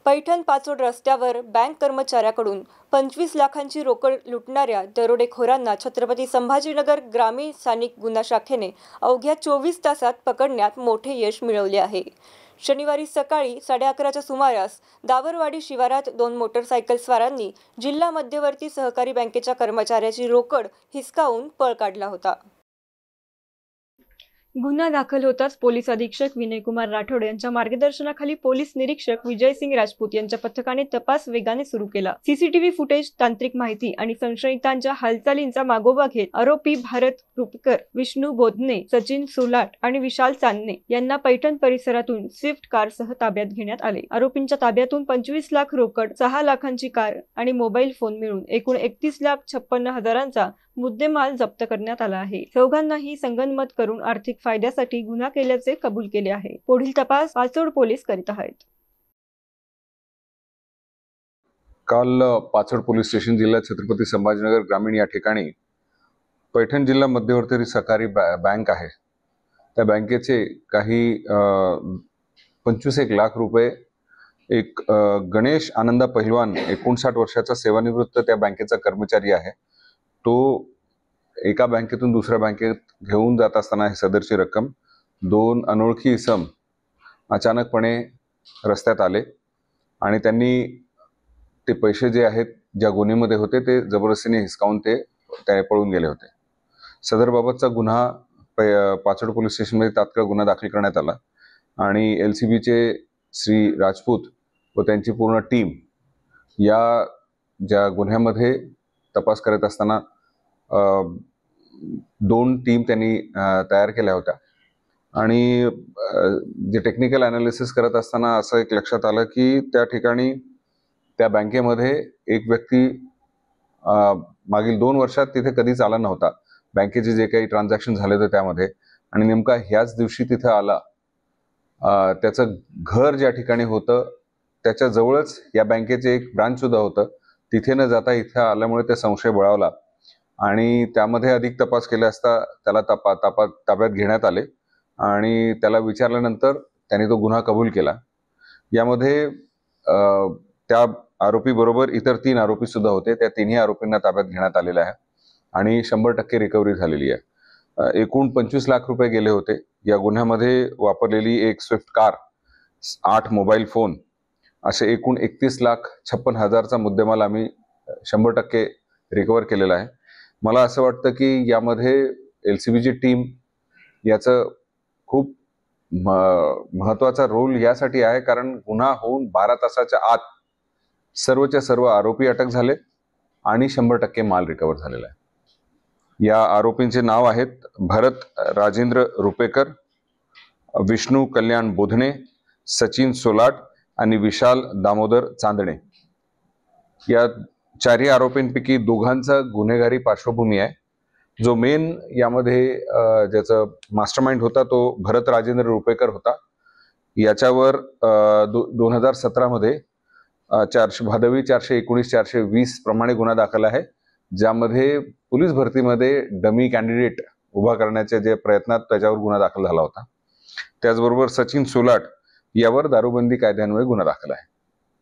पैठण पाचोड रस्त्यावर बँक कर्मचाऱ्याकडून 25 लाखांची रोकड लुटणाऱ्या दरोडेखोरांना छत्रपती संभाजीनगर ग्रामीण स्थानिक गुन्हा शाखेने अवघ्या 24 तासात पकडण्यात मोठे यश मिळवले आहे। शनिवारी सकाळी 11:30च्या सुमारास दावरवाडी शिवारात 2 मोटरसायकलस्वारांनी जिल्हा मध्यवर्ती सहकारी बँकेच्या कर्मचाऱ्याची रोकड हिसकावून पळ काढला होता। गुन्हा दाखल होताच पोलीस अधीक्षक विनयकुमार राठोड यांच्या मार्गदर्शनाखाली पोलीस निरीक्षक विजयसिंग राजपूत यांच्या पथकाने तपास वेगाने सुरू केला। सीसीटीव्ही फुटेज, तांत्रिक माहिती आणि संशयितांच्या हालचालींचा मागोवा घेत आरोपी भारत रुपेकर, विष्णू बोधने, सचिन सोलाट आणि विशाल चांदणे यांना पैठण परिसरातून स्विफ्ट कारसह ताब्यात घेण्यात आले। आरोपींच्या ताब्यातून 25 लाख रोकड, 6 लाखांची कार आणि मोबाईल फोन मिळून एकूण 31,56,000चा मुद्देमाल जप्त करण्यात आला आहे। चौघांनाही संगनमत करून आर्थिक फायद्यासाठी गुन्हा केल्याचे कबूल केले आहे। पुढील तपास पाचोड पोलीस करीत आहेत। काल पाचोड पोलीस स्टेशन जिल्ह्यात छत्रपती संभाजीनगर ग्रामीण या ठिकाणी पैठण जिल्हा मध्यवर्ती सहकारी बँक आहे, त्या बँकेचे काही 25 लाख रुपये एक गणेश आनंदा पहिलवान 59 वर्षाचा सेवानिवृत्त त्या बँकेचा कर्मचारी आहे। तो एका बँकेतून दुसऱ्या बँकेत घेऊन जात असताना ही सदरची रक्कम 2 अनोळखी इसम अचानकपणे रस्त्यात आले आणि त्यांनी ते पैसे जे आहेत ज्या गुन्ह्यामध्ये होते ते जबरदस्तीने हिसकावून ते पळून गेले होते। सदरबाबतचा गुन्हा पाचोड पोलीस स्टेशनमध्ये तात्काळ गुन्हा दाखल करण्यात आला आणि LCBचे श्री राजपूत व त्यांची पूर्ण टीम या ज्या गुन्ह्यामध्ये तपास करत असताना 2 टीम त्यांनी तयार केल्या होत्या आणि जे टेक्निकल ॲनालिसिस करत असताना असं एक लक्षात आलं की त्या ठिकाणी त्या बँकेमध्ये एक व्यक्ती मागील 2 वर्षात तिथे कधीच आला नव्हता। बँकेचे जे काही ट्रान्झॅक्शन झाले होते त्यामध्ये आणि नेमका ह्याच दिवशी तिथे आला। त्याचं घर ज्या ठिकाणी होतं त्याच्या जवळच या बँकेचे एक ब्रांच सुद्धा होतं, तिथे न जाता इथे आल्यामुळे ते संशय बळावला आणि त्यामध्ये अधिक तपास केला असता त्याला ताब्यात घेण्यात आले आणि त्याला विचारल्यानंतर त्याने तो गुन्हा कबूल केला। यामध्ये त्या आरोपी बरोबर इतर 3 आरोपी सुद्धा होते, त्या तिन्ही आरोपींना ताब्यात घेण्यात आलेला आहे आणि 100% रिकव्हरी झालेली आहे। एकूण 25 लाख रुपये गेले होते। या गुन्ह्यामध्ये वापरलेली एक स्विफ्ट कार, 8 मोबाईल फोन असे एकूण 31,56,000चा मुद्देमाल आम्ही 100% रिकव्हर केलेला आहे। मला असं वाटतं की यामध्ये LCBची टीम याचं खूप महत्त्वाचा रोल यासाठी आहे कारण गुन्हा होऊन 12 तासाच्या आत सर्वच्या सर्व आरोपी अटक झाले आणि 100% माल रिकव्हर झालेला आहे। या आरोपींचे नाव आहेत भरत राजेंद्र रुपेकर, विष्णू कल्याण बोधने, सचिन सोलाट आणि विशाल दामोदर चांदणे। या 4 आरोपींपैकी 2घांचा गुन्हेगारी पार्श्वभूमी आहे। जो मेन यामध्ये ज्याचा मास्टरमाइंड होता तो भरत राजेंद्र रुपेकर होता। याच्यावर 2017 मध्ये 419, 420 प्रमाणे गुन्हा दाखल आहे, ज्यामध्ये पोलीस भरतीमध्ये डमी कॅन्डिडेट उभा करण्याच्या जे प्रयत्नात त्याच्यावर गुन्हा दाखल झाला होता। त्याचबरोबर सचिन सोलाट यावर दारूबंदी कायद्यान्वये गुन्हा दाखल आहे।